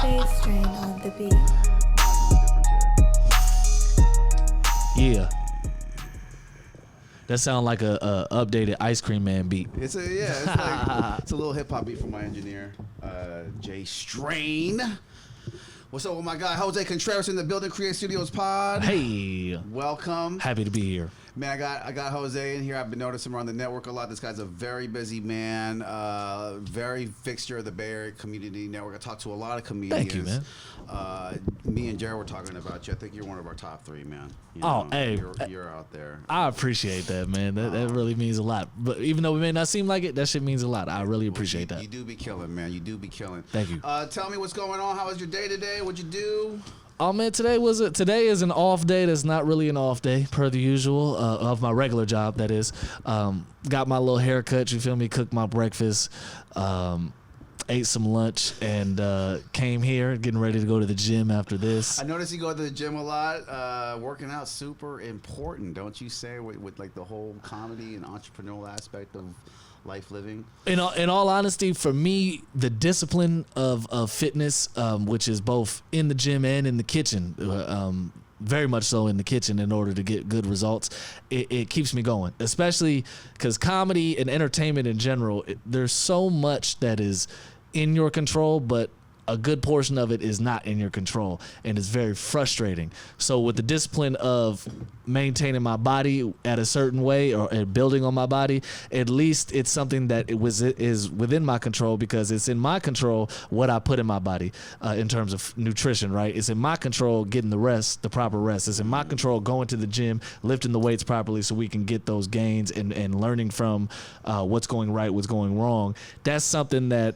DJ Strain on the beat. Yeah. That sound like a updated Ice Cream Man beat. It's a it's a little hip hop beat from my engineer, Jay Strain. What's up with my guy Jose Contreras in the building, Create Studios Pod? Hey, welcome. happy to be here. Man, I got Jose in here. I've been noticing him around the network a lot. This guy's a very busy man, very fixture of the Bay Area community network. I talked to a lot of comedians. Thank you, man. Me and Jared were talking about you. I think you're one of our top three, man. Hey, you're out there. I appreciate that, man. That really means a lot. But even though it may not seem like it, that shit means a lot. I really appreciate that. You do be killing, man. You do be killing. Thank you. Tell me what's going on. How was your day today? What'd you do? Oh man, today is an off day. That's not really an off day per the usual of my regular job. That is, got my little haircut. You feel me? Cooked my breakfast, ate some lunch, and came here getting ready to go to the gym after this. I noticed you go to the gym a lot. Working out super important, don't you say? With like the whole comedy and entrepreneurial aspect of life living. In all honesty, for me, the discipline of fitness, which is both in the gym and in the kitchen, very much so in the kitchen in order to get good results, it keeps me going, especially because comedy and entertainment in general, there's so much that is in your control, but a good portion of it is not in your control, and it's very frustrating. So with the discipline of maintaining my body at a certain way or building on my body, at least it's something that is within my control, because it's in my control what I put in my body in terms of nutrition, right? It's in my control getting the proper rest. It's in my control going to the gym, lifting the weights properly so we can get those gains and learning from what's going right, what's going wrong. That's something that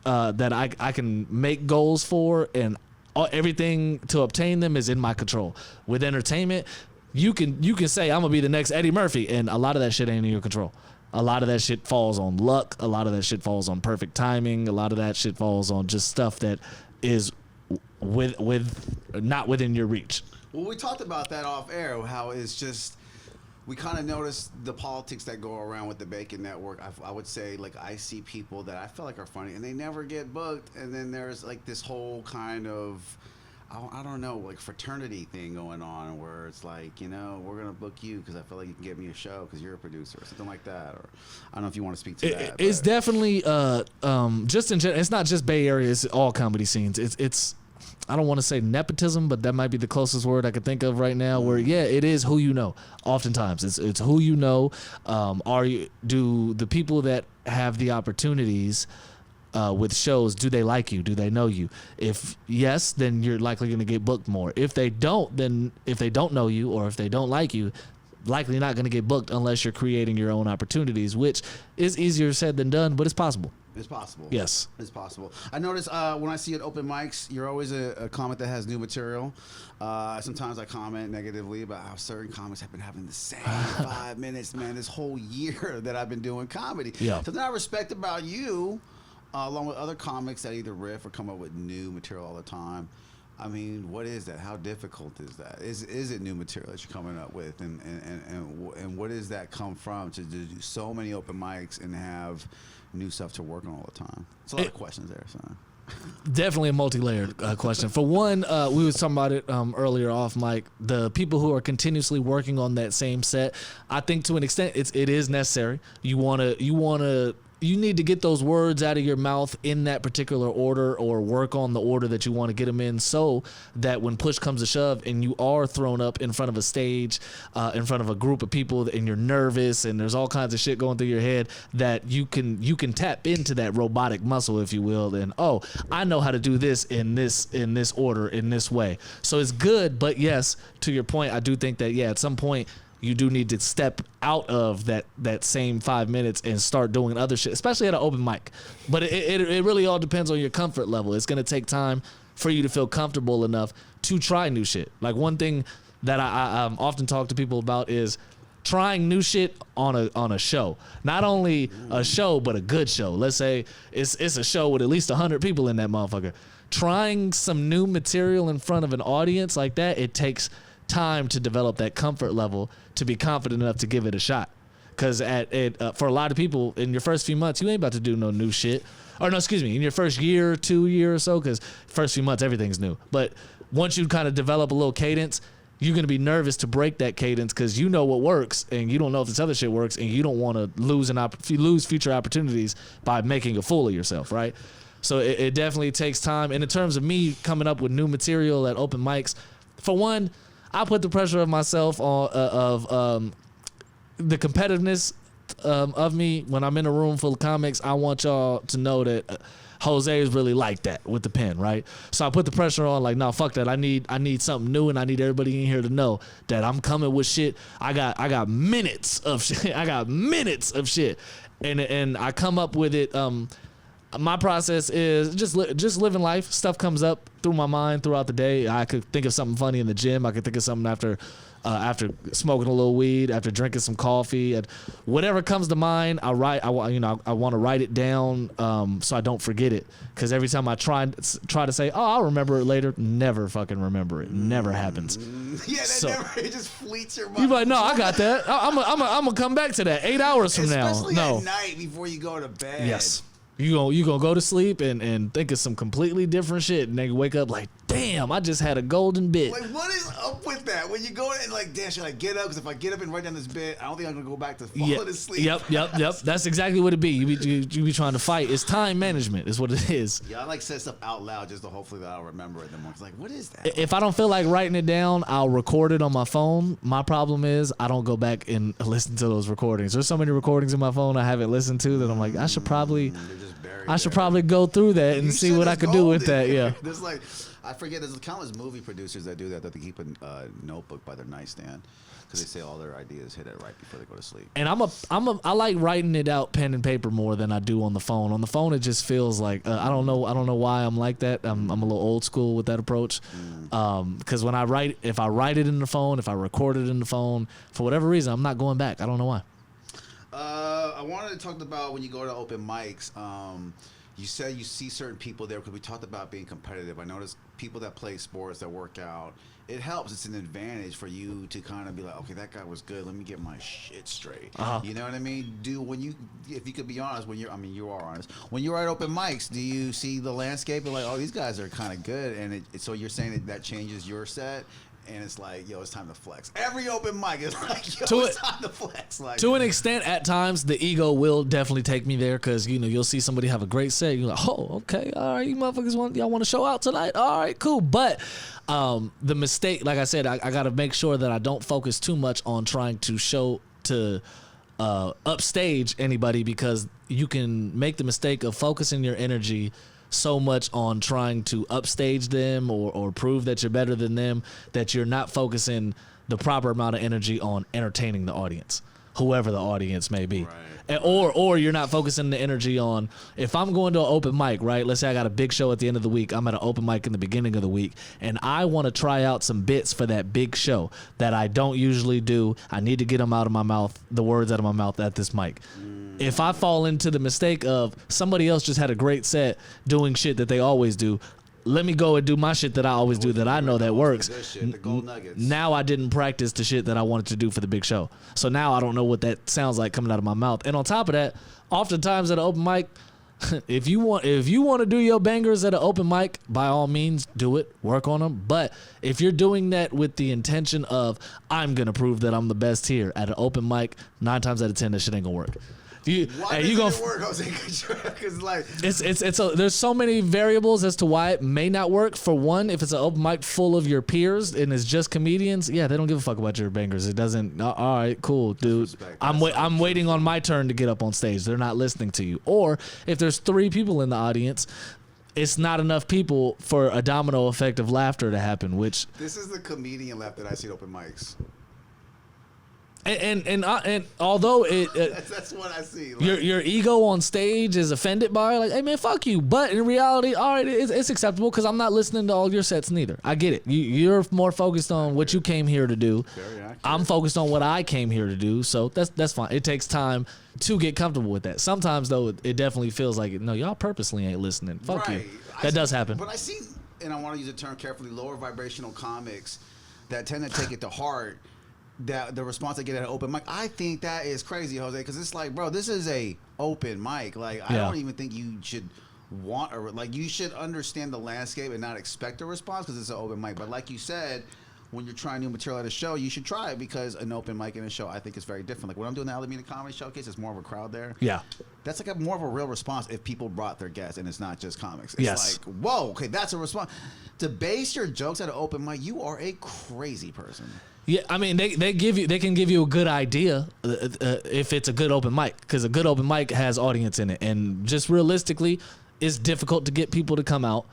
I can make goals for, and everything to obtain them is in my control. With entertainment, you can say I'm gonna be the next Eddie Murphy, and a lot of that shit ain't in your control. A lot of that shit falls on luck. A lot of that shit falls on perfect timing. A lot of that shit falls on just stuff that is not within your reach. Well, we talked about that off air. How it's just. We kind of noticed the politics that go around with the BACN network. I would say, like, I see people that I feel like are funny, and they never get booked. And then there's, like, this whole kind of, I don't know, like, fraternity thing going on where it's like, you know, we're going to book you because I feel like you can get me a show because you're a producer or something like that. Or I don't know if you want to speak to that. It's definitely, just in general, it's not just Bay Area, it's all comedy scenes. It's I don't want to say nepotism, but that might be the closest word I could think of right now. Where it is who you know. Oftentimes, it's who you know. Do the people that have the opportunities with shows, do they like you? Do they know you? If yes, then you're likely going to get booked more. If they don't, then if they don't know you or if they don't like you, likely not going to get booked unless you're creating your own opportunities, which is easier said than done, but it's possible. It's possible. Yes. It's possible. I notice when I see at open mics, you're always a comic that has new material. Sometimes I comment negatively about how certain comics have been having the same 5 minutes, man, this whole year that I've been doing comedy. Yeah. Something I respect about you, along with other comics that either riff or come up with new material all the time. I mean, what is that? How difficult is that? Is it new material that you're coming up with? And what does that come from to do so many open mics and have new stuff to work on all the time? It's a lot of questions there, son. Definitely a multi-layered question. For one, we was talking about it earlier off mic. The people who are continuously working on that same set, I think to an extent it is necessary. You need to get those words out of your mouth in that particular order, or work on the order that you want to get them in, so that when push comes to shove and you are thrown up in front of a stage, in front of a group of people, and you're nervous and there's all kinds of shit going through your head, that you can tap into that robotic muscle, if you will, and I know how to do this in this order, in this way. So it's good, but yes, to your point, I do think that at some point you do need to step out of that same 5 minutes and start doing other shit, especially at an open mic. But it really all depends on your comfort level. It's going to take time for you to feel comfortable enough to try new shit. Like, one thing that I often talk to people about is trying new shit on a show. Not only a show, but a good show. Let's say it's a show with at least 100 people in that motherfucker. Trying some new material in front of an audience like that, it takes time to develop that comfort level to be confident enough to give it a shot. Because for a lot of people, in your first few months, you ain't about to do no new shit. or no, excuse me, in your first year, 2 year or so, because first few months everything's new. But once you kind of develop a little cadence, you're gonna be nervous to break that cadence because you know what works and you don't know if this other shit works, and you don't want to lose future opportunities by making a fool of yourself, right? So it definitely takes time. And in terms of me coming up with new material at open mics, for one, I put the pressure of myself on the competitiveness of me. When I'm in a room full of comics, I want y'all to know that Jose is really like that with the pen, right? So I put the pressure on, like, no, fuck that. I need something new, and I need everybody in here to know that I'm coming with shit. I got minutes of shit. I got minutes of shit, and I come up with it. My process is just living life. Stuff comes up through my mind throughout the day. I could think of something funny in the gym. I could think of something after smoking a little weed, after drinking some coffee, and whatever comes to mind, I write. I want to write it down so I don't forget it. Because every time I try to say, oh, I'll remember it later, never fucking remember it. Never happens. Yeah, it just fleets your mind. You're like, no, I got that. I'm gonna come back to that 8 hours from now. Especially no. at night before you go to bed. Yes. You gonna go to sleep and think of some completely different shit, and then you wake up like, damn, I just had a golden bit. Like, what is up with that? When you go and like, damn, should I get up? Because if I get up and write down this bit, I don't think I'm gonna go back to falling asleep. Yep. That's exactly what it be. You be trying to fight. It's time management. Is what it is. Yeah, I like say stuff out loud just to hopefully that I'll remember it. The more it's like, what is that? If I don't feel like writing it down, I'll record it on my phone. My problem is I don't go back and listen to those recordings. There's so many recordings in my phone I haven't listened to that I'm like, I should probably go through that and see what I could do with that. Yeah. There's like, I forget, there's countless movie producers that do that they keep a notebook by their nightstand because they say all their ideas hit it right before they go to sleep. And I like writing it out pen and paper more than I do on the phone. On the phone, it just feels like I don't know why I'm like that. I'm a little old school with that approach. Because when if I write it in the phone, if I record it in the phone, for whatever reason, I'm not going back. I don't know why. I wanted to talk about when you go to open mics. You said you see certain people there because we talked about being competitive. I noticed people that play sports, that work out, it helps. It's an advantage for you to kind of be like, okay, that guy was good. Let me get my shit straight. You know what I mean? If you could be honest, you are honest. When you're at open mics, do you see the landscape and like, oh, these guys are kind of good, and so you're saying that changes your set? And it's like, yo, it's time to flex. Every open mic is like, yo, it's time to flex. Like, to an extent, at times, the ego will definitely take me there because, you'll see somebody have a great set. You're like, oh, okay, all right, you motherfuckers y'all want to show out tonight? All right, cool. But the mistake, like I said, I got to make sure that I don't focus too much on trying to upstage anybody, because you can make the mistake of focusing your energy so much on trying to upstage them or prove that you're better than them that you're not focusing the proper amount of energy on entertaining the audience, whoever the audience may be. Right. Or you're not focusing the energy on, if I'm going to an open mic, right? Let's say I got a big show at the end of the week. I'm at an open mic in the beginning of the week, and I want to try out some bits for that big show that I don't usually do. I need to get them out of my mouth, the words out of my mouth at this mic. If I fall into the mistake of somebody else just had a great set doing shit that they always do, let me go and do my shit that I always do that I know that works. The gold nuggets. Now I didn't practice the shit that I wanted to do for the big show. So now I don't know what that sounds like coming out of my mouth. And on top of that, oftentimes at an open mic, if you want to do your bangers at an open mic, by all means do it, work on them. But if you're doing that with the intention of, I'm gonna prove that I'm the best here at an open mic, 9 times out of 10 that shit ain't gonna work. Why does it work, Jose? Because like, there's so many variables as to why it may not work. For one, if it's an open mic full of your peers and it's just comedians, they don't give a fuck about your bangers. It doesn't. All right, cool, dude. I'm waiting on my turn to get up on stage. They're not listening to you. Or if there's 3 people in the audience, it's not enough people for a domino effect of laughter to happen. Which this is the comedian laugh that I see at open mics. And although that's what I see. Like, your ego on stage is offended by it, like, hey man, fuck you. But in reality, all right, it's acceptable because I'm not listening to all your sets neither. I get it. You're more focused on what you came here to do. Very accurate. I'm focused on what I came here to do. So that's fine. It takes time to get comfortable with that. Sometimes though, it definitely feels like, no, y'all purposely ain't listening. Fuck you. That does happen. But I see, and I want to use the term carefully, lower vibrational comics that tend to take it to heart. That the response I get at an open mic, I think that is crazy, Jose, because it's like, bro, this is a open mic. Like, I don't even think you should want or like you should understand the landscape and not expect a response because it's an open mic. But like you said, when you're trying new material at a show, you should try it because an open mic in a show, I think, is very different. Like when I'm doing the Alameda Comedy Showcase, it's more of a crowd there. Yeah. That's like more of a real response if people brought their guests and it's not just comics. It's Yes. like, whoa, okay, that's a response. To base your jokes at an open mic, you are a crazy person. Yeah, I mean they can give you a good idea if it's a good open mic, because a good open mic has audience in it, and just realistically, it's difficult to get people to come out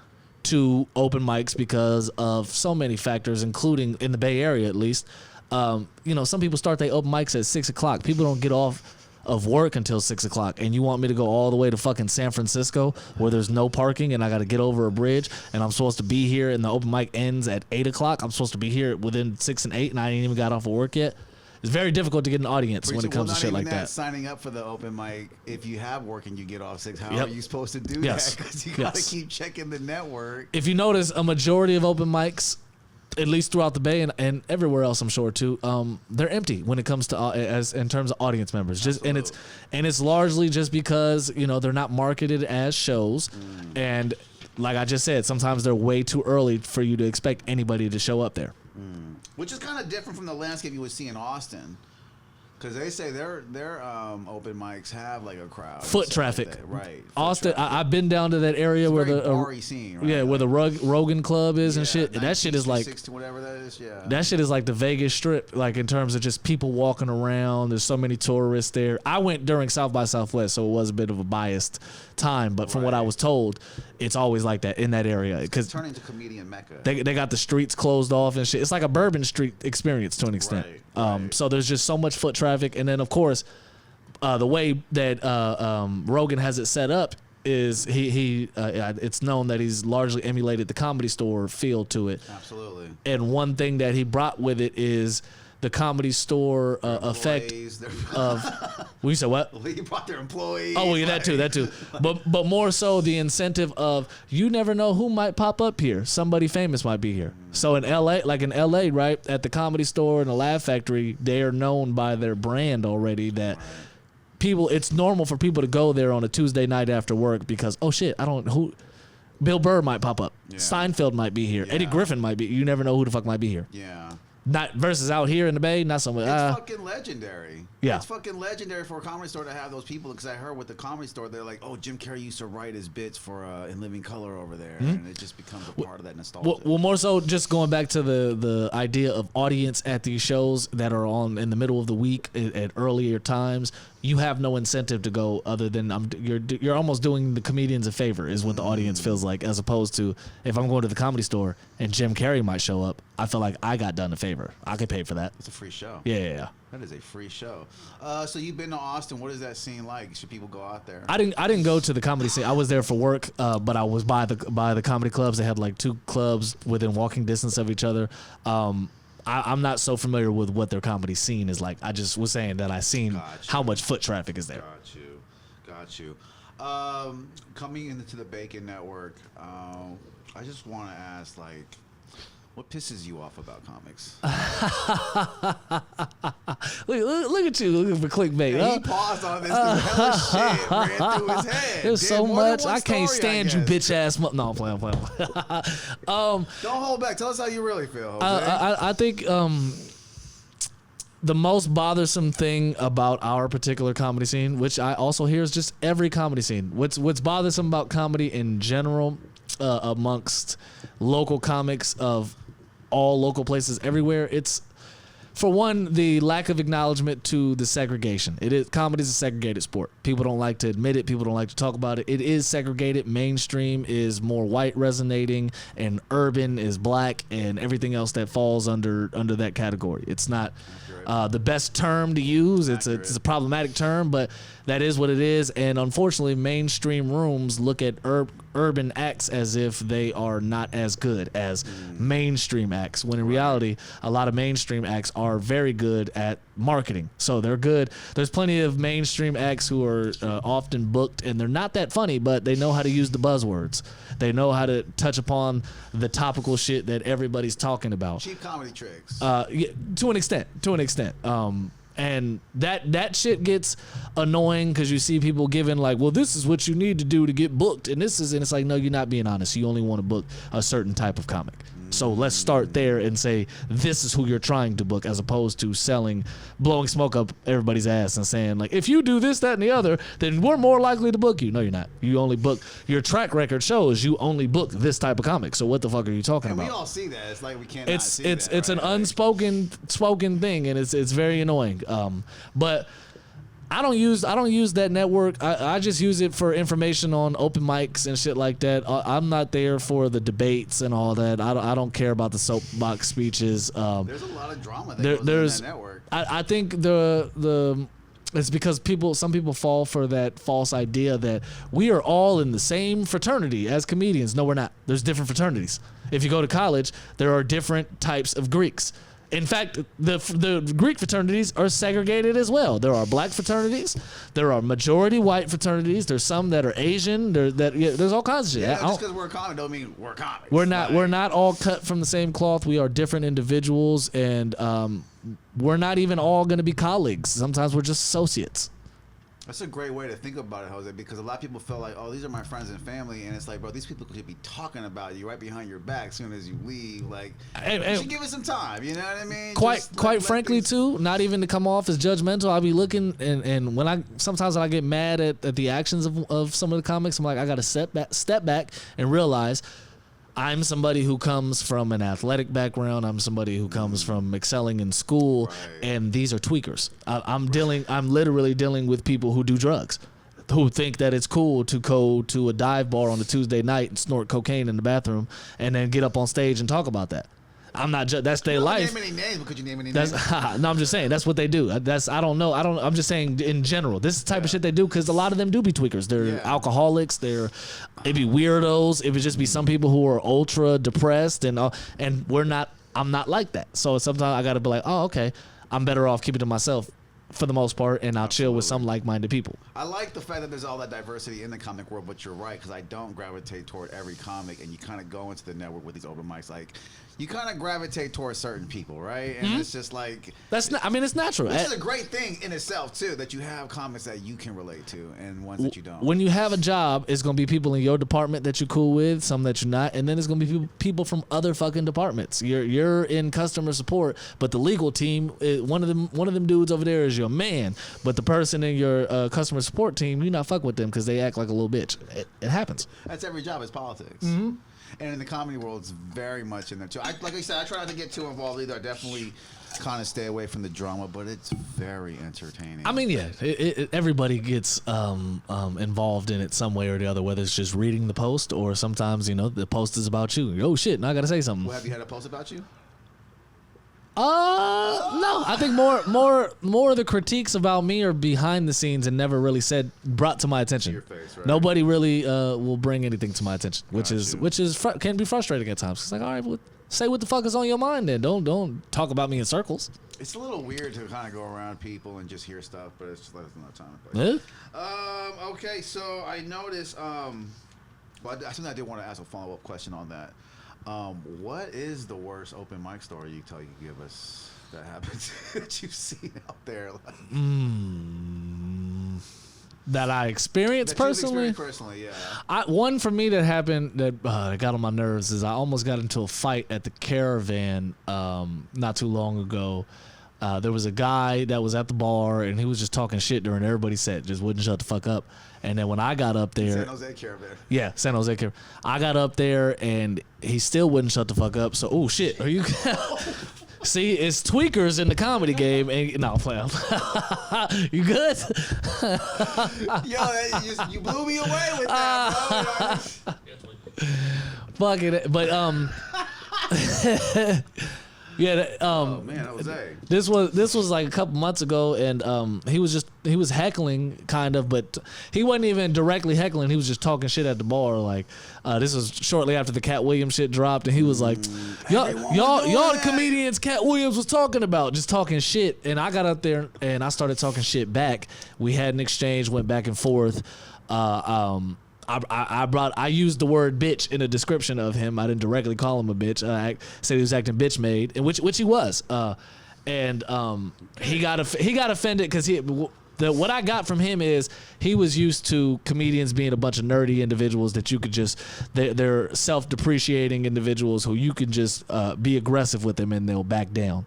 to open mics because of so many factors, including in the Bay Area at least. You know, some people start their open mics at 6 o'clock. People don't get off of work until 6 o'clock, and you want me to go all the way to fucking San Francisco where there's no parking and I got to get over a bridge, and I'm supposed to be here and the open mic ends at 8 o'clock. I'm supposed to be here within 6 and 8 and I ain't even got off of work yet. It's very difficult to get an audience when it comes to shit like that. Signing up for the open mic, if you have work and you get off 6, how Yep. are you supposed to do Yes. that? Because you got to Yes. keep checking the network. If you notice, a majority of open mics, at least throughout the Bay and everywhere else, I'm sure too, they're empty when it comes to as in terms of audience members. Just and it's largely just because, you know, they're not marketed as shows, and like I just said, sometimes they're way too early for you to expect anybody to show up there. Which is kind of different from the landscape you would see in Austin. Because they say their open mics have like a crowd. Foot traffic. Like right. Austin, I've been down to that area It's where very the bar-y scene, right? yeah, where the Rogan Club is and Yeah, shit. That shit is like 1960, whatever that is. Yeah. that shit is like the Vegas Strip, like in terms of just people walking around. There's so many tourists there. I went during South by Southwest, so it was a bit of a biased time. But from what I was told, it's always like that in that area because turning into comedian Mecca. they got the streets closed off and shit. It's like a Bourbon Street experience to an extent. Right. So there's just so much foot traffic, and then of course, the way that Rogan has it set up is it's known that he's largely emulated the Comedy Store feel to it. Absolutely. And one thing that he brought with it is the Comedy Store effect of. We said what? He brought their employees. Oh, well, yeah, that too. But more so the incentive of you never know who might pop up here. Somebody famous might be here. So in LA, right, at the Comedy Store and the Laugh Factory, they are known by their brand already that people, it's normal for people to go there on a Tuesday night after work because, oh shit, Bill Burr might pop up. Yeah. Seinfeld might be here. Yeah. Eddie Griffin might be. You never know who the fuck might be here. Yeah. Not versus out here in the Bay, not so much. It's fucking legendary. Yeah. It's fucking legendary for a Comedy Store to have those people because I heard with the Comedy Store, they're like, oh, Jim Carrey used to write his bits for In Living Color over there. And it just becomes a part of that nostalgia. Well, more so just going back to the idea of audience at these shows that are on in the middle of the week at earlier times. You have no incentive to go other than you're almost doing the comedians a favor is what the audience feels like, as opposed to if I'm going to the Comedy Store and Jim Carrey might show up, I feel like I got done a favor. I could pay for that. It's a free show. Yeah. That is a free show. So you've been to Austin. What is that scene like? Should people go out there? I didn't go to the comedy scene. I was there for work, but I was by the comedy clubs. They had like 2 clubs within walking distance of each other. I'm not so familiar with what their comedy scene is like. I just was saying that I seen how much foot traffic is there. Got you. Coming into the BACN network, I just want to ask, like, what pisses you off about comics? look at you looking for clickbait. Yeah, he paused on this because hella shit ran through his head. There's so much. I can't story, stand you, bitch ass. No, I'm playing. Don't hold back. Tell us how you really feel, Jose. I think the most bothersome thing about our particular comedy scene, which I also hear is just every comedy scene. What's bothersome about comedy in general, amongst local comics of all local places everywhere, it's for one the lack of acknowledgement to the segregation. Comedy is a segregated sport. People don't like to admit it. People don't like to talk about it. It is segregated. Mainstream is more white resonating, and urban is black, and everything else that falls under that category. It's not the best term to use. It's a problematic term, but that is what it is. And unfortunately, mainstream rooms look at urban acts as if they are not as good as mainstream acts, when in reality, a lot of mainstream acts are very good at marketing. So they're good. There's plenty of mainstream acts who are often booked, and they're not that funny, but they know how to use the buzzwords. They know how to touch upon the topical shit that everybody's talking about. Cheap comedy tricks. Yeah, to an extent. And that shit gets annoying because you see people giving like, well, this is what you need to do to get booked, and it's like, no, you're not being honest. You only want to book a certain type of comic. So let's start there and say this is who you're trying to book, as opposed to blowing smoke up everybody's ass and saying like, if you do this, that, and the other, then we're more likely to book you. No, you're not. You only book, your track record shows you only book this type of comic. So what the fuck are you talking about? We all see that. It's like we can't. It's an unspoken thing, and it's very annoying. But I don't use that network. I just use it for information on open mics and shit like that. I'm not there for the debates and all that. I don't care about the soapbox speeches. There's a lot of drama that goes in that network. I think it's because some people fall for that false idea that we are all in the same fraternity as comedians. No, we're not. There's different fraternities. If you go to college, there are different types of Greeks. In fact, the Greek fraternities are segregated as well. There are black fraternities. There are majority white fraternities. There's some that are Asian. There's all kinds of shit. Yeah, just because we're comic don't mean we're comics. We're not all cut from the same cloth. We are different individuals, and we're not even all going to be colleagues. Sometimes we're just associates. That's a great way to think about it, Jose, because a lot of people feel like, oh, these are my friends and family, and it's like, bro, these people could be talking about you right behind your back as soon as you leave. Like, you should give it some time. You know what I mean? Quite frankly, too, not even to come off as judgmental, I'll be looking, and when sometimes I get mad at the actions of some of the comics, I'm like, I got to step back and realize I'm somebody who comes from an athletic background. I'm somebody who comes from excelling in school, right. And these are tweakers. I'm literally dealing with people who do drugs, who think that it's cool to go to a dive bar on a Tuesday night and snort cocaine in the bathroom and then get up on stage and talk about that. I'm not. That's their life. Name any names, but could you name any names? No, I'm just saying that's what they do. I don't know. I'm just saying in general. This is the type of shit they do because a lot of them do be tweakers. They're alcoholics. It be weirdos. It would just be some people who are ultra depressed and we're not. I'm not like that. So sometimes I got to be like, oh, okay, I'm better off keeping it to myself for the most part, and I'll chill with some like-minded people. I like the fact that there's all that diversity in the comic world, but you're right, because I don't gravitate toward every comic, and you kind of go into the network with these open mics, like, you kind of gravitate towards certain people, right? And it's just like... it's natural. Which is a great thing in itself, too, that you have comics that you can relate to, and ones that you don't. When you have a job, it's going to be people in your department that you're cool with, some that you're not, and then it's going to be people from other fucking departments. You're in customer support, but the legal team, one of them dudes over there is your man, but the person in your customer support team, you not fuck with them because they act like a little bitch. It happens. That's every job. It's politics. Mm-hmm. And in the comedy world, it's very much in there too. Like I said, I try not to get too involved either. I definitely kind of stay away from the drama, but it's very entertaining. I mean, yeah, everybody gets involved in it some way or the other, whether it's just reading the post or sometimes the post is about you. Oh shit, now I gotta say something. Well, have you had a post about you? No. I think more of the critiques about me are behind the scenes and never really brought to my attention. Your face, right? Nobody really will bring anything to my attention, which can be frustrating at times. It's like, all right, well, say what the fuck is on your mind then. Don't talk about me in circles. It's a little weird to kind of go around people and just hear stuff, but it's just like there's no time. Yeah. Okay, so I noticed. Well, I think I did want to ask a follow-up question on that. What is the worst open mic story you could give us that happened that you've seen out there? That I experienced personally? Yeah. One for me that happened that got on my nerves is I almost got into a fight at the Caravan not too long ago. There was a guy that was at the bar and he was just talking shit during everybody's set, just wouldn't shut the fuck up. And then when I got up there, San Jose Caravan. Yeah, San Jose Caravan. I got up there and he still wouldn't shut the fuck up. So, oh shit, are you? See, it's tweakers in the comedy game. And no, I'm playing. You good? Yo, you blew me away with that, bro. Fuck it, but yeah. Oh man, Jose. This was like a couple months ago, and he was heckling kind of, but he wasn't even directly heckling. He was just talking shit at the bar. Like this was shortly after the Cat Williams shit dropped, and he was like, y'all the comedians Cat Williams was talking about, just talking shit. And I got up there and I started talking shit back. We had an exchange, went back and forth. I used the word bitch in a description of him. I didn't directly call him a bitch. I said he was acting bitch made, and which he was. and he got offended because what I got from him is he was used to comedians being a bunch of nerdy individuals that you could just they're self-depreciating individuals who you can just be aggressive with them and they'll back down.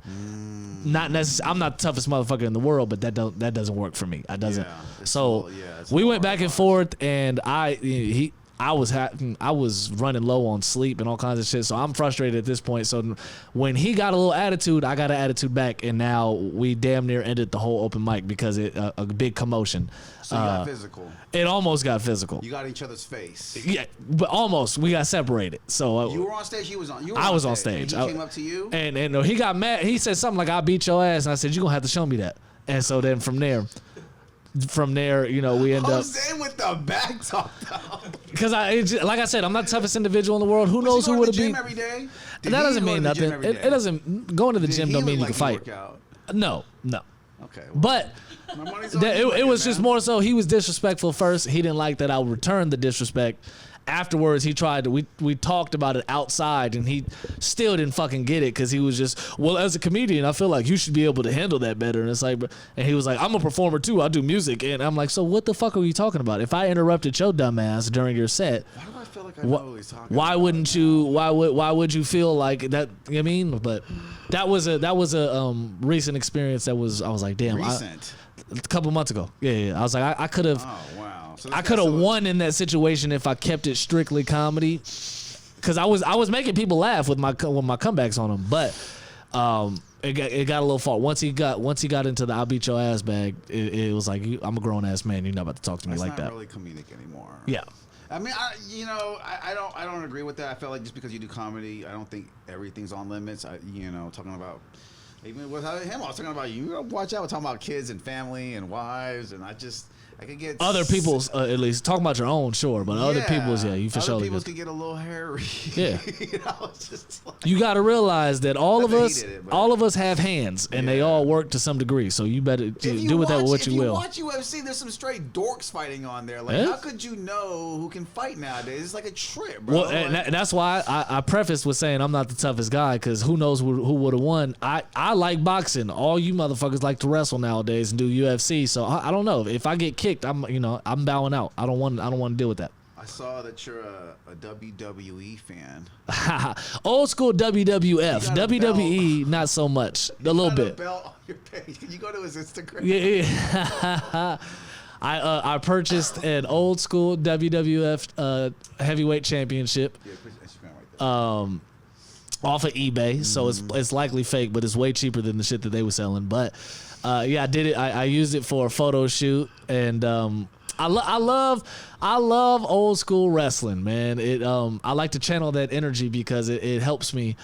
Not necessarily. I'm not the toughest motherfucker in the world, but that doesn't work for me. It doesn't. So we went back and forth, and I was running low on sleep and all kinds of shit. So I'm frustrated at this point. So when he got a little attitude, I got an attitude back, and now we damn near ended the whole open mic because a big commotion. So you got physical. It almost got physical. You got each other's face. Yeah, but almost. We got separated. So you were on stage. He was on. I was on stage. And he came up to you. And he got mad. He said something like, "I'll beat your ass," and I said, "You're gonna have to show me that." And so then from there, we end up. Jose with the back talk though. Because like I said, I'm not the toughest individual in the world. Who knows who would have been? Every day? That doesn't mean nothing. It doesn't. Going to the gym don't mean you can fight. No. Okay. Well, but it was just more so he was disrespectful first. He didn't like that I returned the disrespect. Afterwards, he tried to. We talked about it outside, and he still didn't fucking get it because he was just, well, as a comedian, I feel like you should be able to handle that better. And it's like, and he was like, I'm a performer too. I do music, and I'm like, so what the fuck are you talking about? If I interrupted your dumb ass during your set, why do I feel like I know what he's talking why about? wouldn't you? Why would you feel like that? You know what I mean, but that was a recent experience I was like, damn. A couple months ago. Yeah. I was like, I could have. Oh wow. So I could have won in that situation if I kept it strictly comedy, because I was making people laugh with my comebacks on them, but it got a little far. Once he got into the "I'll beat your ass" bag, it was like, I'm a grown ass man. You're not about to talk to me like that. That's not really comedic anymore. Yeah. I mean, I don't agree with that. I feel like just because you do comedy, I don't think everything's on limits. Talking about. Even with him, I was talking about you. Watch out. We're talking about kids and family and wives, and I could get other people's at least talking about your own, sure, but other people's, you for sure. Other people's could get a little hairy. Yeah, it's just like, you got to realize that all of us have hands, and they all work to some degree. So you better do with that what you will. If you watch UFC, there's some straight dorks fighting on there. Like, how could you know who can fight nowadays? It's like a trip, bro. Well, and that's why I prefaced with saying I'm not the toughest guy, because who knows who would have won. I like boxing. All you motherfuckers like to wrestle nowadays and do UFC. So I don't know if I get kicked, I'm bowing out. I don't want to deal with that. I saw that you're a WWE fan. Old school WWF. WWE, not so much. A little bit. Belt on your page. Can you go to his Instagram? Yeah. I purchased an old school WWF heavyweight championship. Yeah, Instagram right there. Off of eBay, so it's likely fake, but it's way cheaper than the shit that they were selling. But I did it. I used it for a photo shoot, and I love old school wrestling, man. I like to channel that energy because it helps me.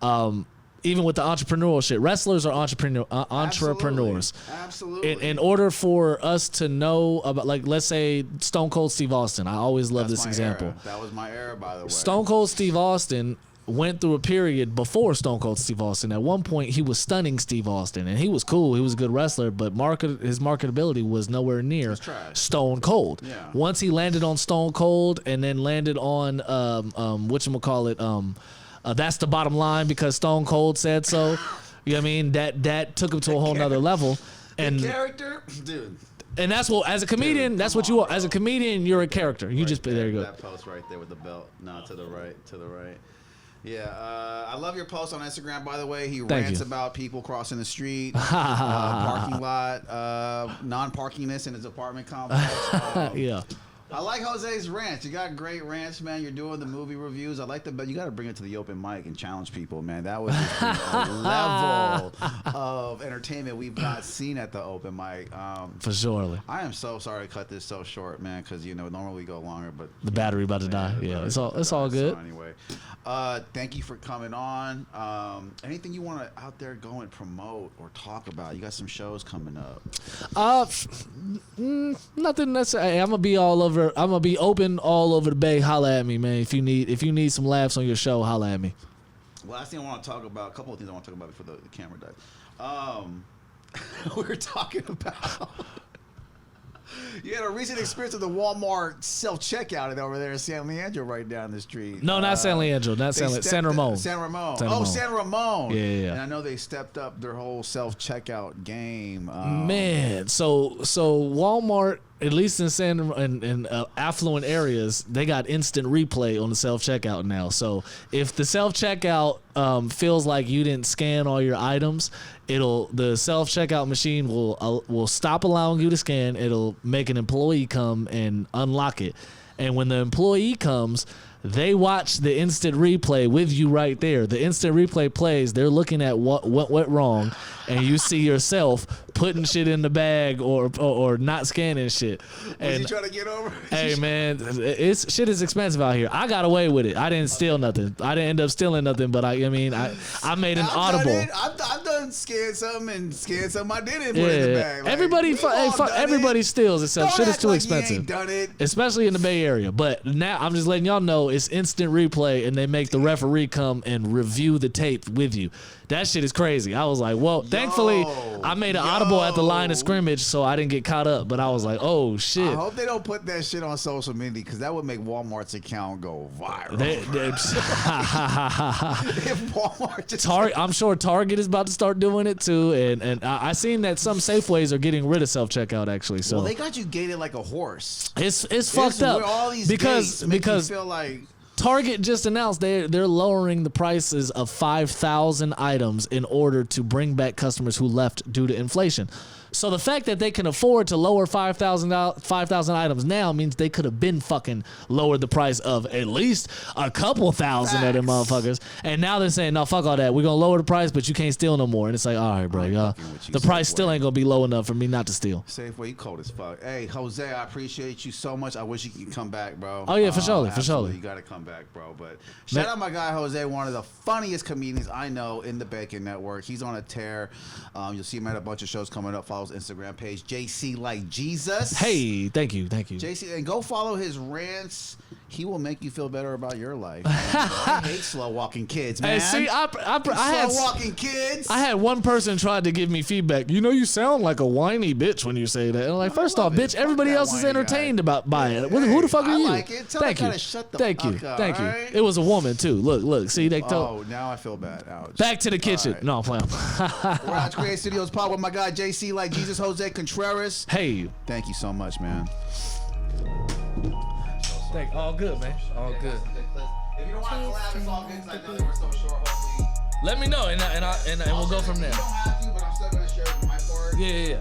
Even with the entrepreneurial shit, wrestlers are entrepreneurs. Absolutely. In order for us to know about, like, let's say Stone Cold Steve Austin. I always love this example. That was my era, by the way. Stone Cold Steve Austin went through a period before Stone Cold Steve Austin. At one point, he was stunning Steve Austin, and he was cool. He was a good wrestler, but his marketability was nowhere near Stone Cold. Yeah. Once he landed on Stone Cold, and then landed on whatchamacallit, That's the Bottom Line, because Stone Cold said so. You know what I mean? That took him to a whole nother level. And the character, dude. And that's what, as a comedian, that's what you are. As a comedian, you're a character. You just there you go. That post right there with the belt. No, to the right. Yeah, I love your post on Instagram, by the way. He rants about people crossing the street, parking lot, non-parkingness in his apartment complex. Yeah. I like Jose's rants. You got great rants, man. You're doing the movie reviews. I like that, but you got to bring it to the open mic and challenge people, man. That was just a level of entertainment we've not seen at the open mic. For sure. I am so sorry to cut this so short, man, because normally we go longer, but the battery about to die. Yeah, it's all good. So anyway, thank you for coming on. Anything you want to out there go and promote or talk about? You got some shows coming up. Nothing necessarily. I'm gonna be all over. I'm gonna be open all over the Bay. Holla at me, man. If you need some laughs on your show, holla at me. Last thing I want to talk about. A couple of things I want to talk about before the camera dies. We were talking about. You had a recent experience with the Walmart self-checkout over there in San Leandro right down the street. No, not San Leandro. Not San Ramon. San Ramon. San Ramon. San Ramon. Yeah. And I know they stepped up their whole self-checkout game. Man, so Walmart, at least in affluent areas, they got instant replay on the self-checkout now. So if the self-checkout feels like you didn't scan all your items, the self-checkout machine will stop allowing you to scan. It'll make an employee come and unlock it. And when the employee comes, they watch the instant replay with you right there. The instant replay plays. They're looking at what went wrong, and you see yourself putting shit in the bag or not scanning shit. Was you trying to get over? Hey man, shit is expensive out here. I got away with it. I didn't steal nothing. I didn't end up stealing nothing, but I made an audible. I've done scan something I didn't put in the bag. Like, everybody steals except shit is too expensive. You ain't done it. Especially in the Bay Area. But now I'm just letting y'all know it's instant replay, and they make the referee come and review the tape with you. That shit is crazy. I was like, well, thankfully I made an audible at the line of scrimmage, so I didn't get caught up. But I was like, oh shit. I hope they don't put that shit on social media, because that would make Walmart's account go viral. If Walmart just I'm sure Target is about to start doing it too, and I seen that some Safeways are getting rid of self-checkout actually. So well, they got you gated like a horse. It's fucked up all these because you feel like Target just announced they're lowering the prices of 5,000 items in order to bring back customers who left due to inflation. So the fact that they can afford to lower 5,000 items now means they could have been fucking lowered the price of at least a couple thousand of them motherfuckers. And now they're saying, no, fuck all that. We're going to lower the price, but you can't steal no more. And it's like, all right, bro, y'all. The price still ain't going to be low enough for me not to steal. Safeway, you cold as fuck. Hey, Jose, I appreciate you so much. I wish you could come back, bro. Oh, yeah, for sure. You got to come back, bro. But shout out my guy, Jose, one of the funniest comedians I know in the BACN network. He's on a tear. You'll see him at a bunch of shows coming up. Follow his Instagram page, JC Like Jesus. Hey, thank you. JC, and go follow his rants. He will make you feel better about your life. I hate slow walking kids, man. Hey, see, slow walking kids. I had one person tried to give me feedback. You know, you sound like a whiny bitch when you say that. And I'm like, first off, bitch, everybody else is entertained by it. Who the fuck are you? I like it. Thank you. Thank you. Right? It was a woman too. Look. See, they told. Oh, now I feel bad. Ouch. Back to the kitchen. Right. No, I'm playing. We're at Create Studios Pod with my guy JC Like Jesus, Jose Contreras. Hey, thank you so much, man. All good, man. All good. If you don't want to collab, it's all good, 'cause I know they were so short. Hopefully, let me know, and we'll go from there. You don't have to, but I'm still gonna share my part. Yeah.